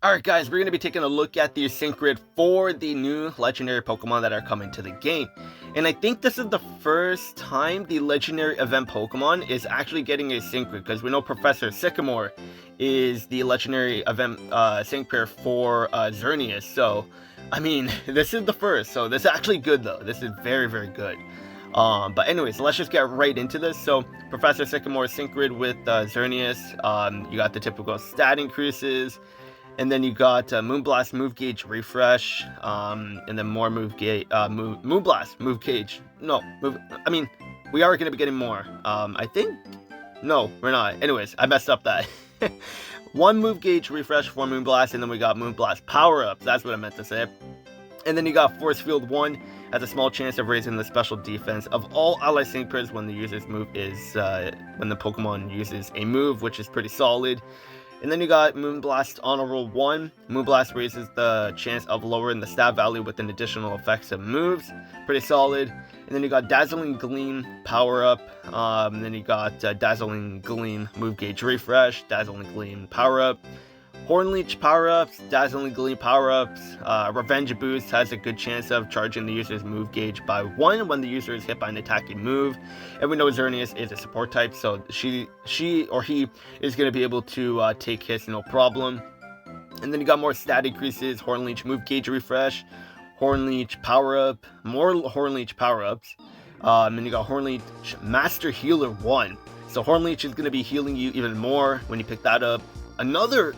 Alright guys, we're going to be taking a look at the sync grid for the new legendary Pokemon that are coming to the game. And I think this is the first time the legendary event Pokemon is actually getting a sync grid, because we know Professor Sycamore is the legendary event sync pair for Xerneas. So, I mean, this is the first, so this is actually good though. This is very, very good. But anyways, let's just get right into this. So, Professor Sycamore sync grid with Xerneas. You got the typical stat increases. And then you got Moonblast move gauge refresh, and then more Moonblast move gauge. No, I mean, we are going to be getting more. I think? No, we're not. Anyways, I messed up that. One move gauge refresh for Moonblast, and then we got Moonblast power-ups. That's what I meant to say. And then you got Force Field 1, has a small chance of raising the special defense of all ally sync pairs when the user's move is, when the Pokemon uses a move, which is pretty solid. And then you got Moonblast Honor Roll 1. Moonblast raises the chance of lowering the stat value with an additional effects of moves. Pretty solid. And then you got Dazzling Gleam Power Up. And then you got Dazzling Gleam Move Gauge Refresh. Dazzling Gleam Power Up. Hornleech Power-Ups, Dazzling Gleam Power-Ups, Revenge Boost has a good chance of charging the user's move gauge by 1 when the user is hit by an attacking move. And we know Xerneas is a support type, so she or he is going to be able to take hits no problem. And then you got more stat increases, Hornleech Move Gauge Refresh, Hornleech Power-Up, more Hornleech Power-Ups, and you got Hornleech Master Healer 1. So Hornleech is going to be healing you even more when you pick that up. Another...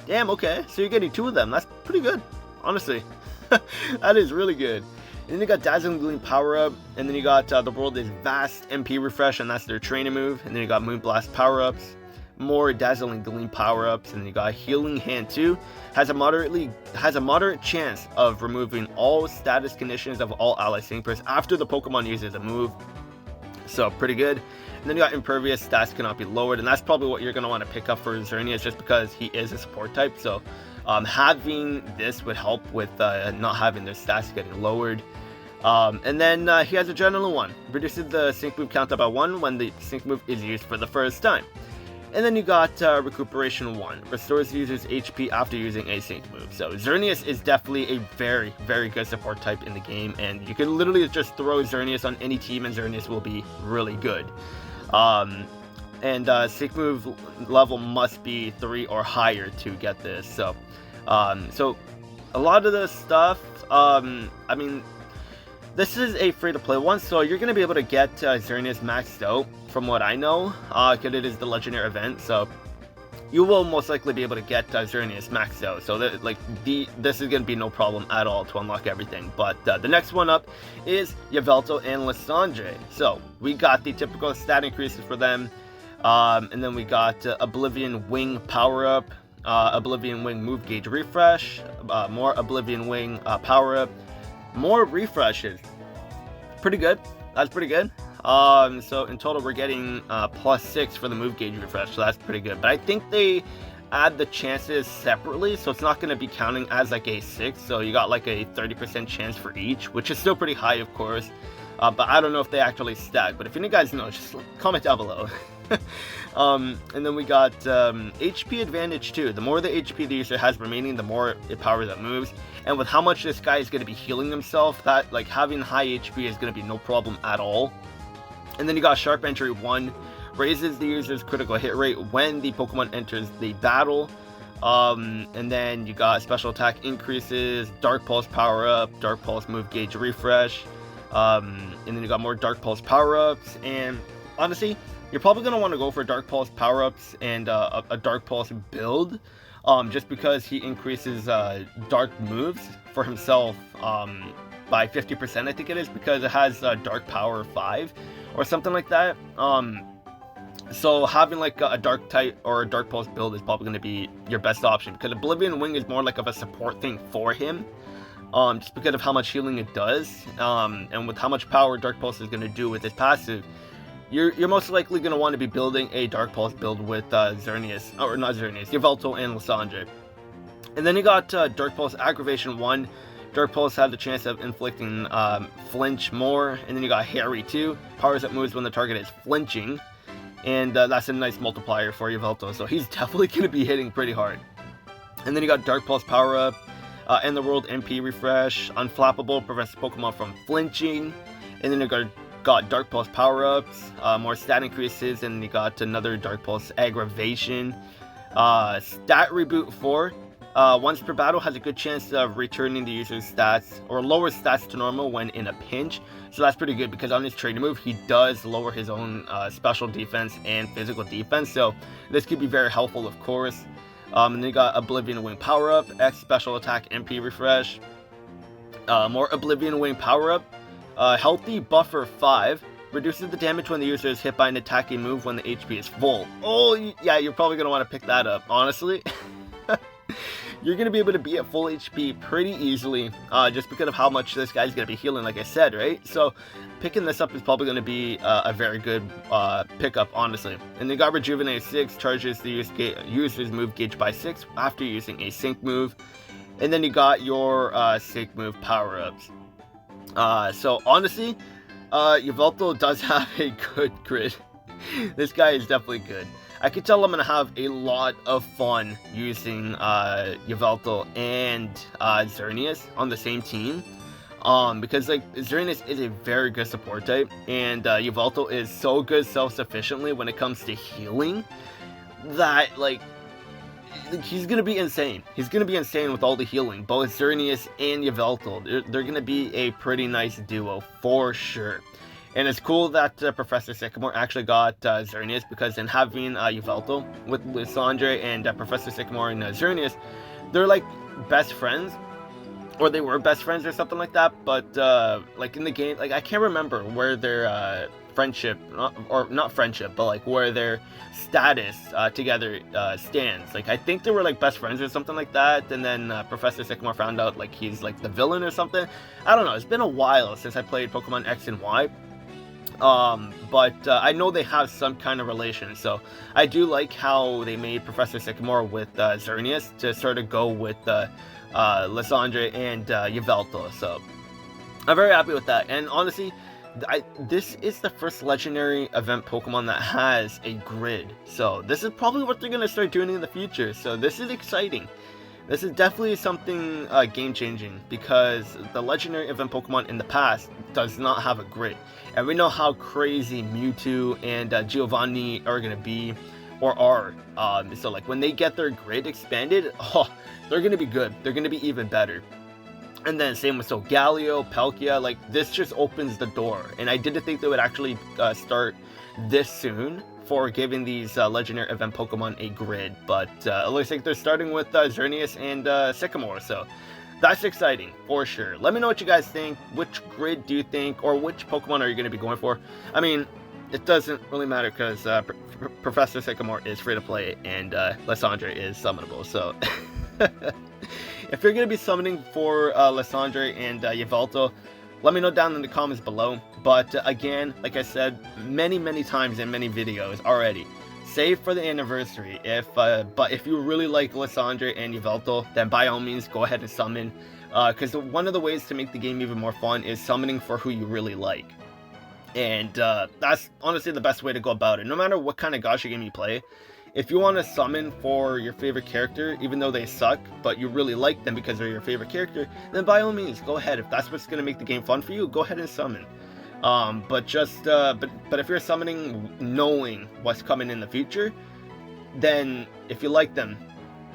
Damn, okay, so you're getting 2 of them. That's pretty good, honestly. That is really good. And then you got Dazzling Gleam Power Up, and then you got the World is Vast MP Refresh, and that's their training move. And then you got Moonblast Power Ups, more Dazzling Gleam Power Ups, and then you got Healing Hand 2. Has a moderate chance of removing all status conditions of all ally sync pairs after the Pokemon uses a move. So pretty good. And then you got Impervious, stats cannot be lowered, and that's probably what you're going to want to pick up for Xerneas just because he is a support type. So having this would help with not having their stats getting lowered. And then he has a general one. Reduces the sync move count by 1 when the sync move is used for the first time. And then you got Recuperation 1. Restores the user's HP after using a sync move. So Xerneas is definitely a very, very good support type in the game. And you can literally just throw Xerneas on any team and Xerneas will be really good. Sync move level must be 3 or higher to get this. So a lot of this stuff, I mean, this is a free-to-play one, so you're going to be able to get Xerneas maxed out, from what I know, because it is the legendary event, so you will most likely be able to get Xerneas maxed out, so that, this is going to be no problem at all to unlock everything. But the next one up is Yveltal and Lysandre. So we got the typical stat increases for them, and then we got Oblivion Wing Power-Up, Oblivion Wing Move Gauge Refresh, more Oblivion Wing Power-Up, more refreshes. Pretty good. That's pretty good. So in total we're getting +6 for the move gauge refresh, so that's pretty good. But I think they add the chances separately, so it's not going to be counting as like a 6, so you got like a 30% chance for each, which is still pretty high, of course. But I don't know if they actually stack, but if any guys know, just comment down below. And then we got HP advantage too. The more the HP the user has remaining, the more it powers up moves. And with how much this guy is going to be healing himself, that like having high HP is going to be no problem at all. And then you got Sharp Entry 1, raises the user's critical hit rate when the Pokemon enters the battle. And then you got Special Attack increases, Dark Pulse Power Up, Dark Pulse Move Gauge Refresh. And then you got more Dark Pulse Power Ups. And honestly, you're probably going to want to go for Dark Pulse Power Ups and a Dark Pulse build. Just because he increases dark moves for himself by 50%, I think it is, because it has Dark Power 5 or something like that. So having like a Dark type or a Dark Pulse build is probably going to be your best option, because Oblivion Wing is more like of a support thing for him, just because of how much healing it does, and with how much power Dark Pulse is going to do with his passive. You're most likely going to want to be building a Dark Pulse build with Xerneas, or not Xerneas, Yveltal and Lysandre. And then you got Dark Pulse Aggravation 1. Dark Pulse had the chance of inflicting flinch more. And then you got Harry 2. Powers up moves when the target is flinching. And that's a nice multiplier for Yveltal, so he's definitely going to be hitting pretty hard. And then you got Dark Pulse power up, End the World MP refresh, Unflappable prevents Pokemon from flinching, and then you got Dark Pulse power ups, more stat increases, and you got another Dark Pulse aggravation. Stat Reboot 4. Once per battle has a good chance of returning the user's stats or lower stats to normal when in a pinch. So that's pretty good because on his training move, he does lower his own special defense and physical defense. So this could be very helpful, of course. And then you got Oblivion Wing power up, X special attack MP refresh, more Oblivion Wing power up, Healthy Buffer 5. Reduces the damage when the user is hit by an attacking move when the HP is full. Oh, yeah, you're probably going to want to pick that up, honestly. You're going to be able to be at full HP pretty easily, just because of how much this guy's going to be healing, like I said, right? So, picking this up is probably going to be a very good pickup, honestly. And then got Rejuvenate 6, charges the user's move gauge by 6 after using a sync move. And then you got your sync move power-ups. So, honestly, Yveltal does have a good grid. This guy is definitely good. I can tell I'm going to have a lot of fun using Yveltal and Xerneas on the same team. Because like Xerneas is a very good support type, and Yveltal is so good self-sufficiently when it comes to healing that like he's gonna be insane. He's gonna be insane with all the healing. Both Xerneas and Yveltal, they're gonna be a pretty nice duo for sure. And it's cool that Professor Sycamore actually got Xerneas, because in having Yveltal with Lysandre and Professor Sycamore and Xerneas, they're like best friends, or they were best friends or something like that. But like in the game, like I can't remember where their friendship, or not friendship, but like where their status together stands. Like I think they were like best friends or something like that, and then Professor Sycamore found out like he's like the villain or something. I don't know, it's been a while since I played Pokemon X and Y. But I know they have some kind of relation, so I do like how they made Professor Sycamore with Xerneas to sort of go with Lysandre and Yveltal, so I'm very happy with that. And honestly, this is the first legendary event Pokemon that has a grid, so this is probably what they're going to start doing in the future, so this is exciting. This is definitely something game-changing, because the legendary event Pokemon in the past does not have a grid. And we know how crazy Mewtwo and Giovanni are going to be, or are. So like when they get their grid expanded, oh, they're going to be good. They're going to be even better. And then same with Solgaleo, Palkia, like this just opens the door. And I didn't think they would actually start this soon for giving these legendary event Pokemon a grid, but it looks like they're starting with Xerneas and Sycamore, so that's exciting for sure. Let me know what you guys think. Which grid do you think, or which Pokemon are you going to be going for? I mean, it doesn't really matter, because Professor Sycamore is free to play and Lysandre is summonable, so if you're going to be summoning for Lysandre and Yveltal, let me know down in the comments below. But again, like I said many times in many videos already, save for the anniversary. But if you really like Lysandre and Yveltal, then by all means go ahead and summon, because one of the ways to make the game even more fun is summoning for who you really like. And that's honestly the best way to go about it. No matter what kind of gacha game you play, if you want to summon for your favorite character, even though they suck, but you really like them because they're your favorite character, then by all means, go ahead. If that's what's going to make the game fun for you, go ahead and summon. But if you're summoning knowing what's coming in the future, then if you like them,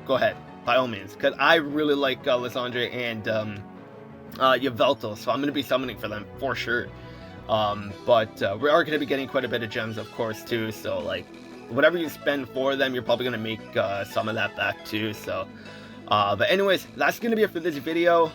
go ahead, by all means. Because I really like Lysandre and Yveltal, so I'm going to be summoning for them for sure. But we are going to be getting quite a bit of gems, of course, too, so like, whatever you spend for them, you're probably going to make some of that back too, so but anyways, that's going to be it for this video.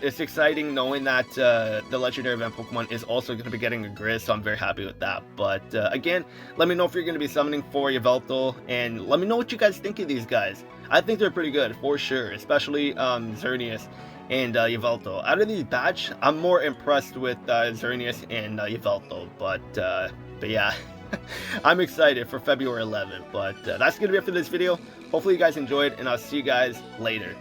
It's exciting knowing that the legendary event Pokemon is also going to be getting a grid, so I'm very happy with that. But again, let me know if you're going to be summoning for Yveltal, and let me know what you guys think of these guys. I think they're pretty good for sure, especially Xerneas and Yveltal. Out of these batch, I'm more impressed with Xerneas and Yveltal, but yeah. I'm excited for February 11th, but that's going to be it for this video. Hopefully you guys enjoyed, and I'll see you guys later.